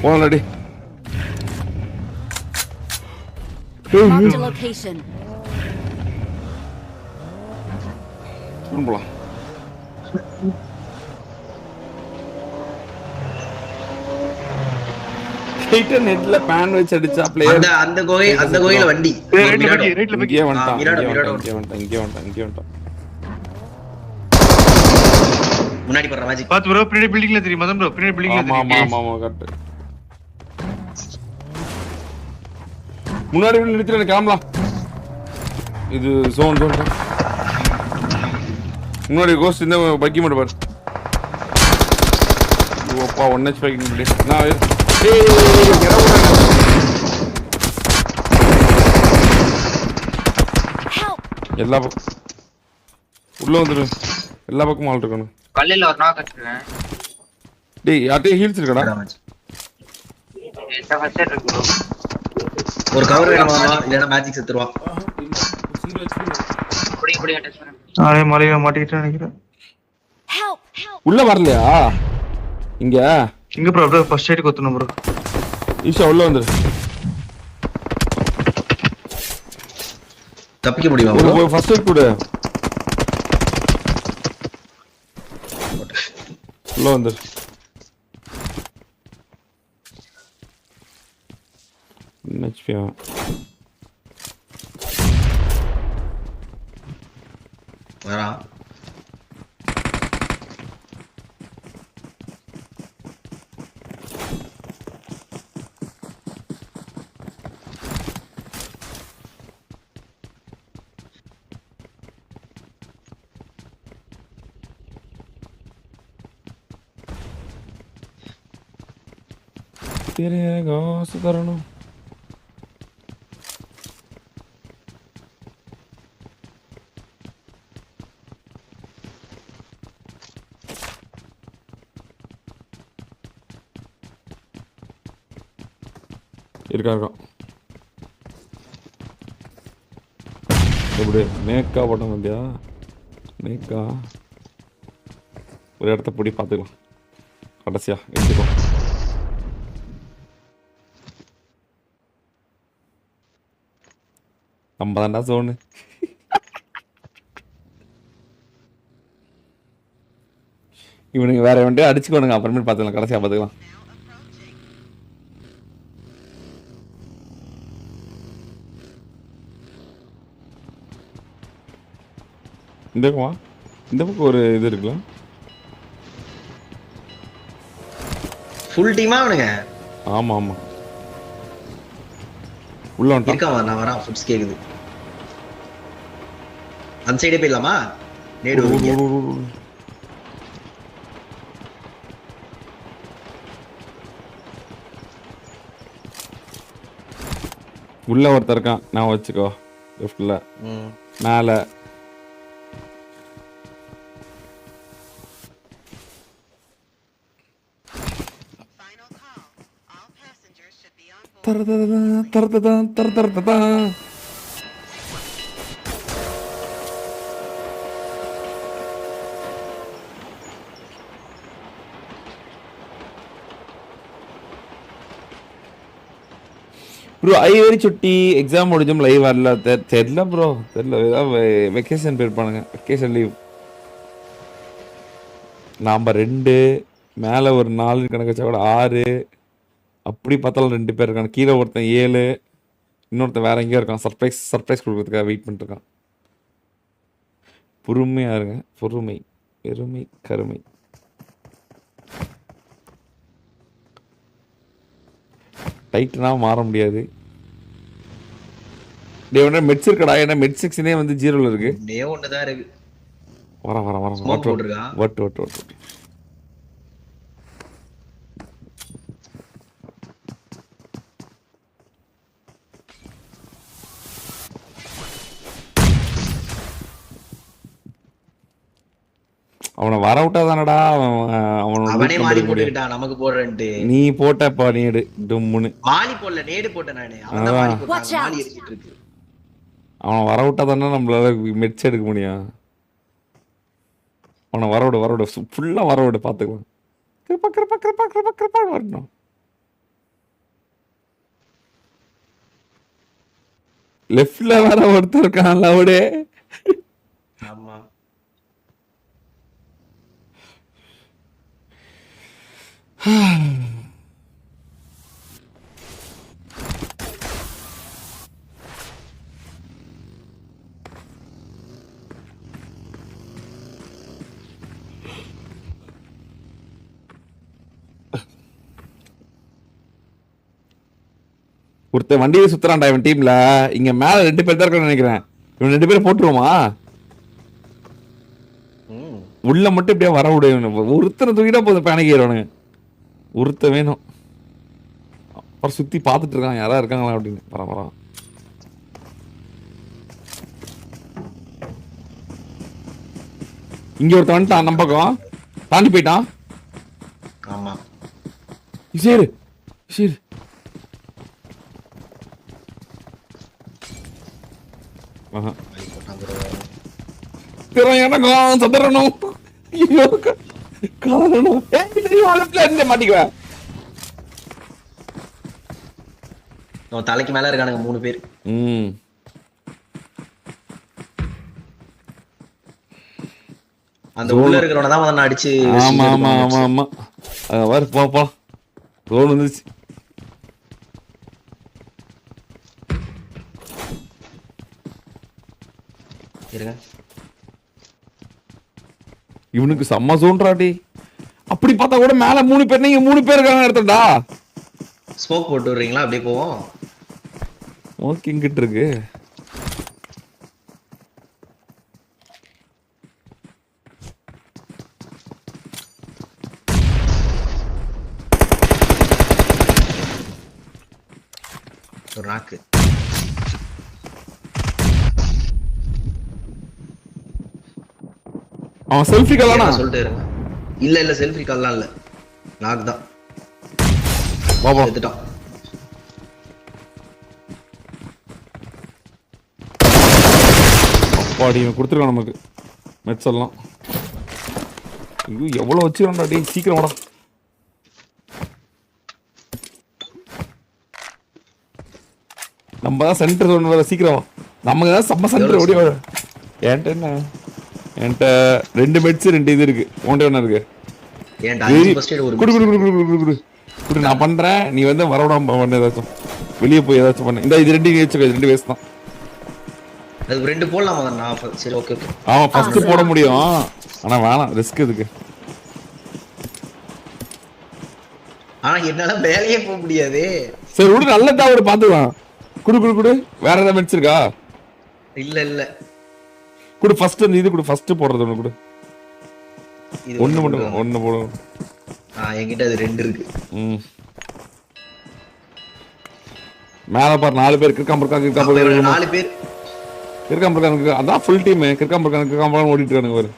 போனடி. Marked a location. போலாம். ஹைட்ட நெட்ல pan வச்சு அடிச்சா பிளேயர் அந்த கோயில வண்டி ரைட்ல இங்கே வந்துட்டான். இங்கே வந்துட்டான். முன்னாடி போற மேஜிக் பாத்து ப்ரோ பின்னாடி பில்டிங்ல தெரியும் மதன் ப்ரோ பின்னாடி பில்டிங்ல தெரியும். ஆமா கரெக்ட். முன்னாடி நிறுத்திட்டு கிளம்பலாம். இது ஜோன் முன்னாடி கோஸ்ட் இந்த பக்கி மட்டும் பாரு. ஓப்பா 1 HP நான் எல்லா பக்கம் உள்ள வந்துரு. எல்லா பக்கமும் ஆள் இருக்கணும். கல்லையில ஒரு நாக் வச்சிருக்கேன். டேய் யார்ட்டே ஹீல்ஸ் இருக்கடா? என்கிட்ட ஃபர்ஸ்ட் எய்ட் இருக்கு ப்ரோ. ஒரு கவர் வேணுமா இல்லனா மேஜிக் செத்துருவா. புடி அட்டாச் பண்ணு. ஆளே மலையில மாட்டிக்கிட்டு நினைக்கிறேன். உள்ள வரலையா? இங்க ப்ரோ அப்படியே ஃபர்ஸ்ட் எய்ட் கொத்தணும் ப்ரோ. ஈஷா உள்ள வந்துரு. தப்பிக்க முடியுமா ப்ரோ? ஒரு ஃபர்ஸ்ட் எய்ட் கொடு. உள்ள வந்துரு. நெச்பியா வரா. तेरे காசு தரணும். இருக்கா எப்படி நேக்கா பட்டம் வந்தியா? நேக்கா ஒரு இடத்த பிடி பார்த்துக்கலாம். கடைசியா எடுத்துக்கோ. நம்ம தாண்டா சோனு. இவனுங்க வேற வண்டியா அடிச்சுக்கோனுங்க. அப்புறமேட்டு பார்த்துக்கலாம். கடைசியா பார்த்துக்கலாம். இந்த பக்கம் ஒரு இது இருக்குல்ல. ஃபுல் டீமா அவனுங்க. ஆமா உள்ள வந்துட்டான். இருக்கான் நான் வரேன். ஃபுட்ஸ் கேக்குது. அந்த சைடே போயிடலாமா? நேடு உள்ள ஒருத்தர் இருக்கான். நான் வச்சுக்கோ. லெஃப்ட்ல மேல தரதா ப்ரோ ஐவரி சுட்டி எக்ஸாம் முடிஞ்சும் லைவ் வரல. தெரியல ப்ரோ, தெரியல. ஏதாவது வெக்கேஷன் போயிருப்பானுங்க. Vacation leave. நாம் 2 மேலே ஒரு 4 கணக்கு வச்சா கூட 6 அப்படி பார்த்தாலும் 2 பேர் இருக்காங்க. கீழே ஒருத்தன் 7 இன்னொருத்தன் வேற எங்கேயோ இருக்கான். சர்ப்ரைஸ் கொடுக்கறதுக்காக வெயிட் பண்ணிட்டு இருக்கான். பொறுமையா இருங்க. பொறுமை பெருமை கருமை. டைட்டனா மாற முடியாது. மெட்ஸ் இருக்கடா. ஏன்னா மெட் 6 வந்து 0ல இருக்கு. ஒண்ணுதான் இருக்கு. வர வட்டு அவனை வர விட்டாதானடா அவனே மாலி போட்டுக்கிட்டான் நமக்கு போடுறேன்ட்டு. நீ போட்டப்பா நேடு டும்முன்னு. மாலி போடல, நேடு போட்டேன் நானு. அவன் மாலி போட்டான். மாலி எரிச்சிட்டு இருக்கு. அவனை வர விட்டாதானே நம்மளால மெட்ஸ் எடுக்க முடியும். அவனை வரவிடு ஃபுல்லா வரவிடு. பார்த்துக்கலாம். கிருப்பா வரணும். லெஃப்ட்ல வேற ஒருத்தர் இருக்கான் லவுடே. ஆமா ஒருத்தன் வண்டியை சுத்துறான்டா இவன் டீம்ல. இங்க மேல 2 பேர் தான் இருக்கான்னு நினைக்கிறேன். இவன் 2 பேரும் போட்டுருவோமா? ம் உள்ள மட்டும் இப்படியே வர விடு. ஒருத்தனை தூக்கிட்டா போதும் பேனிக்கிறானுங்க. ஒருத்த வேணும். அப்புறம் சுத்தி பார்த்துட்டு இருக்கான் யாரா இருக்காங்களா அப்படின்னு. பரவாயில்ல. இங்க ஒருத்தன் வந்துட்டான் நம்ம பக்கம். தாண்டி போயிட்டான். ஆமா சரி சரி. ஆஹா. எனக்கும் சதுரணும். காரணம் மாட்டிக்குவேன். அவன் தலைக்கு மேல இருக்கானுங்க 3 பேர். அந்த உள்ள இருக்கிறவன தான் வந்து அடிச்சு. ஆமா ஆமா ஆமா ஆமா. வர போப்பா. ரோல் வந்துச்சு. இருங்க. இவனுக்கு செம்ம சோன்றாடி. அப்படி பார்த்தா கூட மேல 3 பேர், நீங்க 3 பேர் இருக்காங்க எடுத்துடா. ஸ்மோக் போட்டு விடுறீங்களா? அப்படியே போவோம். ஓகே இங்கிட்டு இருக்கு. ஒரு நாக்கு. அவன் செல்ஃபி காலானா சொல்லிட்டு இருங்க. இல்ல இல்ல செல்ஃபி கால்லாம் இல்ல, நாக் தான். பாபா எடுத்துட்டான். அப்பாடி இவன் கொடுத்துருக்கான் நமக்கு மெட்ஸ் எல்லாம். ஐயோ எவ்வளோ வச்சுக்கிறான்டா டேய். சீக்கிரம் வாடா. நம்ம தான் சென்டர் ஒன்று வர. சீக்கிரம் நமக்கு தான் செம்ம சென்டர் ஓடி வர. என்கிட்ட என்ன, என்கிட்ட 2 மெட்ஸ் 2 இது இருக்கு. உன்கிட்ட என்ன இருக்கு? ஏன்டா ஃபர்ஸ்ட் எய்ட் ஒரு குடு குடு குடு குடு குடு குடு குடு. நான் பண்றேன், நீ வந்து வரவிடாம பண்ண. ஏதாச்சும் வெளியே போய் ஏதாச்சும் பண்ண. இந்த இது 2 வச்சுக்கோ. 2 வேஸ்ட் தான். அது 2 போடலாமா? நான் சரி ஓகே ஓகே. ஆமா ஃபர்ஸ்ட் போட முடியும். ஆனா வேணாம், ரிஸ்க் இதுக்கு. ஆனா என்னால வேலையே போக முடியாது. சரி விடு, நல்ல டவர் பாத்துக்கலாம். குடு குடு குடு. வேற ஏதாவது மெட்ஸ் இருக்கா? இல்ல இல்ல குடு ஃபர்ஸ்ட். அந்த இது குடு. ஃபர்ஸ்ட் போடுறது ஒன்று குடு. இது ஒன்று மட்டும். ஒன்று போடும். என்கிட்ட அது 2 இருக்கு. மேல பாரு 4 பேர். கிற்காம்பர்க்கா 4 பேர் கிற்காம்பர்க்கா. அதான் ஃபுல் டீம். கிற்காம்பர்க்கா ஓடிட்டு இருக்கானுங்க பாரு.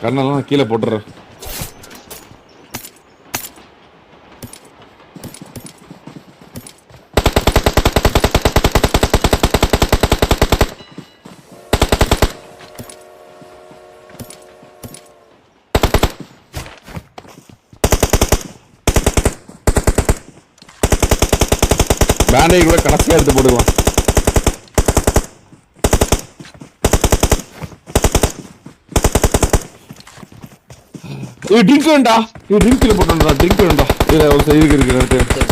கண்ணெல்லாம் நான் கீழே போட்டுறேன். பேண்டேஜ் கூட கடைசியா எடுத்து போட்டுக்கலாம். ட்ரிங்க் வேண்டா. ட்ரிங்க்ல போட்டோம்டா. ட்ரிங்க் வேண்டா. இல்ல ஒரு சைடுக்கு இருக்கு.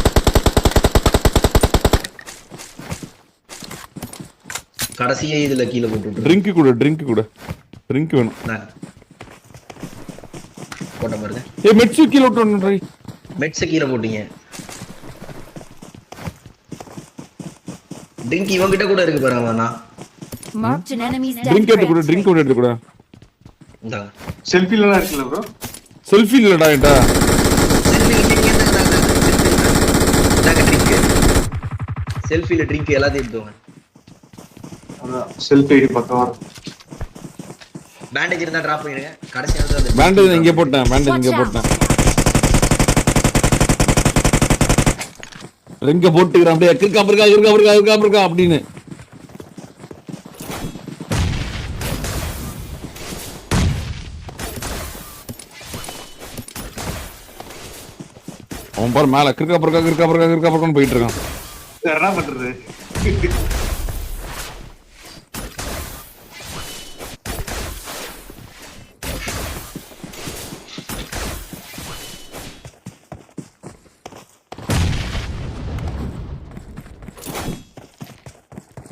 கடைசியே இதுல கீழ போட்டு ட்ரிங்க் கூட. ட்ரிங்க் கூட. ட்ரிங்க் வேணும். போட்ட பாருங்க. மெட்ஸ் கீழ விட்டோம்ன்றீ. மெட்ஸ் கீழ போட்டீங்க. ட்ரிங்க் இவங்கிட்ட கூட இருக்கு பாருங்க. அண்ணா Marked an enemy's death drink எடுத்து கூட. threat. ட்ரிங்க் கூட எடுத்து கூட. இந்தாங்க. செல்ஃபிலாம் இருக்குல்ல ப்ரோ? செல்ஃபி இல்லடா என்கிட்ட. செல்ஃபில ட்ரிங்க் எல்லாத்தையும் எடுத்துவாங்க. அதான் செல்ஃபி பக்கம் வரும். பேண்டேஜ் இருந்தா டிராப் பண்ணிடுங்க. கடைசியா வந்து பேண்டேஜ் இங்க போட்டேன். பேண்டேஜ் இங்க போட்டேன். ரிங்க போட்டுக்கிறேன் அப்படியே. கிற்காம்பர்க்கா அப்படின்னு. அவன் பாரு மேல கிற்காம்பர்க்கான்னு போயிட்டு இருக்கான். வேற என்ன பண்றது?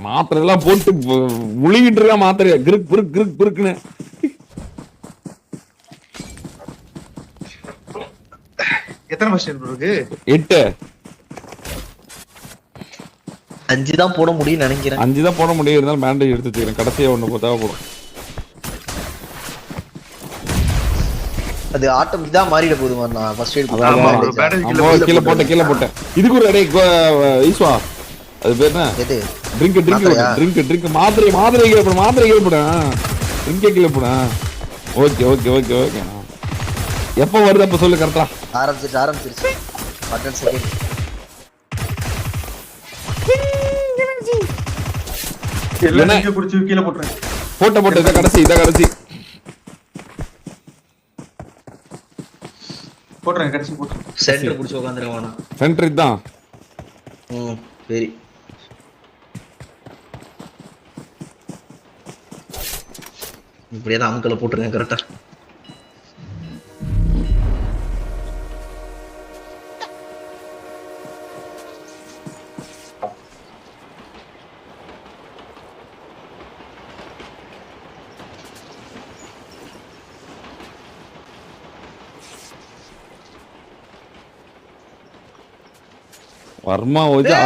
மாத்திரை எல்லாம் போட்டு முழுகிட்டு இருக்கா மாத்திரையா கிருக் கிருக் கிருக் கிருக்குன்னு. எத்தனை ஃபர்ஸ்ட் எய்ட் இருக்கு? 8 5 தான் போட முடியும் நினைக்கிறேன். 5 தான் போட முடியும். இருந்தாலும் பேண்டேஜ் எடுத்து வச்சுக்கிறேன். கடைசியா ஒண்ணு தேவைப்படும். அது ஆட்டம் இதான் மாறிட போகுது மாதிரி நான் ஃபர்ஸ்ட் எய்ட் ஆமா, ஒரு பேட்டரி கீழே போட்டேன். இதுக்கு ஒரு ஈஸ்வா அது பேர் என்ன? எது ட்ரிங்க் மாத்திரை கீழே போட ட்ரிங்கே கீழே போட. Okay okay okay okay. எப்ப வருது அப்ப சொல்லு கரெக்டா. ஆரம்பிச்சிருச்சு பட்டன் செகண்ட். எல்லாம் நீங்க புடிச்சு கீழ போட்டுறேன். போட்ட இத கடைசி போட்டுறேன் கடைசி போட்டு. சென்டர் புடிச்சு உட்கார்ந்துறவானா. சென்டர் இதான். சரி. இப்படியே தான் அமுக்கல போட்டுருங்க கரெக்டா. வர்மா ஓஜா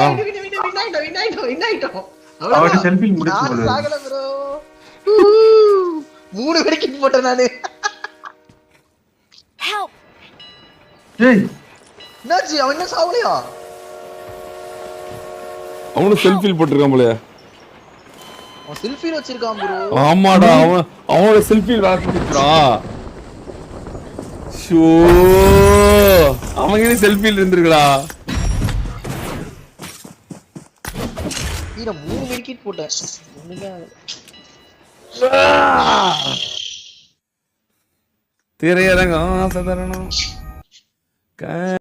அவட்ட செல்ஃபி முடிச்சு போடு. சாகல bro. 3 வெடிக்கிட் போட்டேன் நானு. Help! ஏய் என்னாச்சு அவன் என்ன சாவலையா? அவனு செல்ஃபி போட்டுருக்கான் போலயே. அவன் செல்ஃபில வச்சிருக்கான் bro. ஆமாடா அவனோட செல்ஃபி வாசிச்சுடா. ஷோ அவனே செல்ஃபில இருந்திருக்கடா. நீ 3 வெடிக்கிட் போட்டேன். ஒண்ணுமே திரையரங்கம் ஆசை தரணும்.